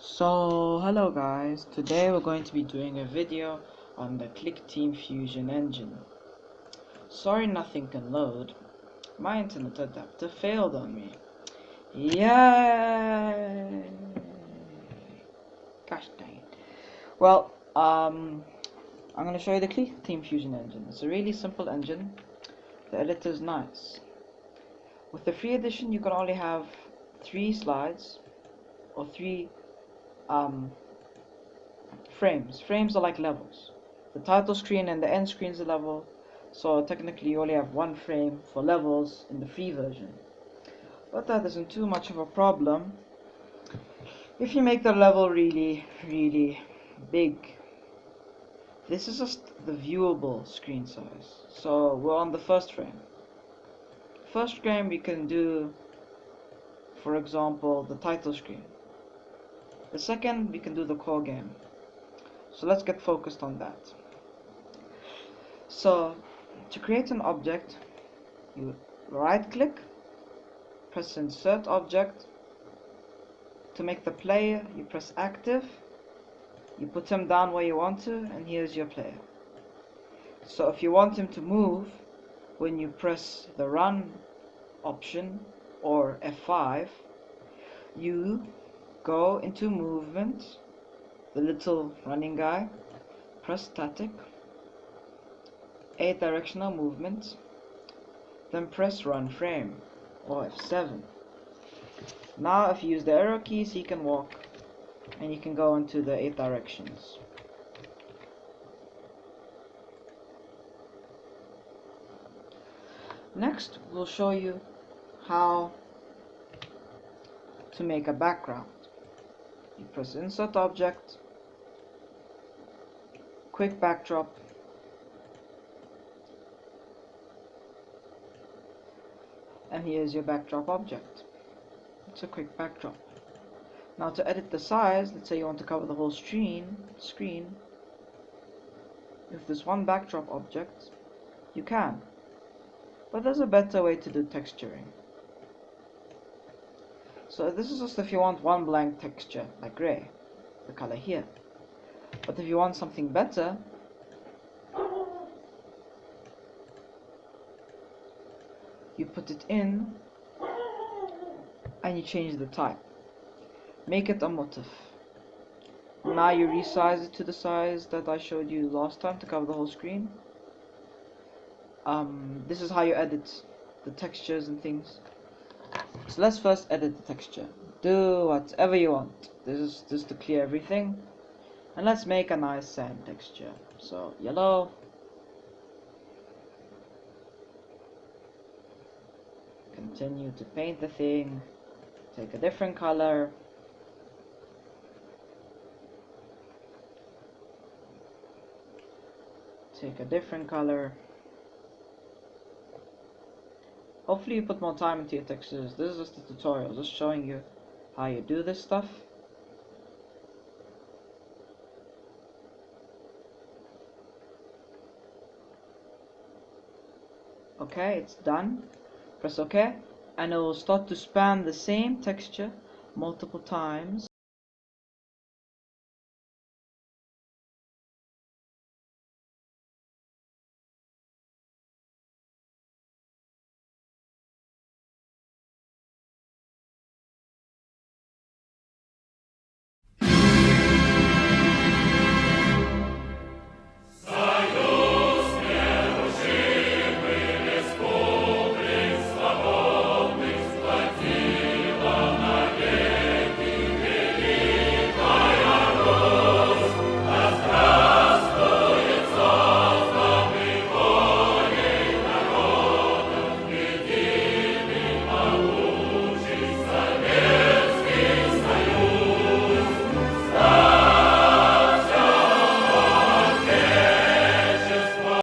So hello guys, today we're going to be doing a video on the Click Team Fusion engine. Sorry nothing can load, my internet adapter failed on me. Yay! Gosh dang it. Well, I'm going to show you the Click Team Fusion engine. It's a really simple engine. The editor is nice. With the free edition you can only have 3 slides or 3 frames. Frames are like levels. The title screen and the end screen is a level, so technically you only have 1 frame for levels in the free version. But that isn't too much of a problem if you make the level really big. This is just the viewable screen size. So we're on the first frame. First frame we can do, for example, the title screen. The second we can do the core game. So let's get focused on that. So to create an object, you right click, press insert object. To make the player, you press active, you put him down where you want to, and here's your player. So if you want him to move, when you press the run option or F5, you go into movement, the little running guy, press static, 8 directional movement, then press run frame or F7. Now if you use the arrow keys he can walk and you can go into the 8 directions. Next we'll show you how to make a background. You press insert object, quick backdrop, and here's your backdrop object. It's a quick backdrop. Now to edit the size, let's say you want to cover the whole screen, if there's one backdrop object, you can. But there's a better way to do texturing. So this is just if you want one blank texture, like gray, the color here. But if you want something better, you put it in and you change the type. Make it a motif. Now you resize it to the size that I showed you last time to cover the whole screen. This is how you edit the textures and things. So let's first edit the texture. Do whatever you want. This is just to clear everything. And let's make a nice sand texture. So yellow. Continue to paint the thing. Take a different color. Take a different color. Hopefully you put more time into your textures. This is just a tutorial, just showing you how you do this stuff. Okay, it's done. Press OK, and it will start to span the same texture multiple times.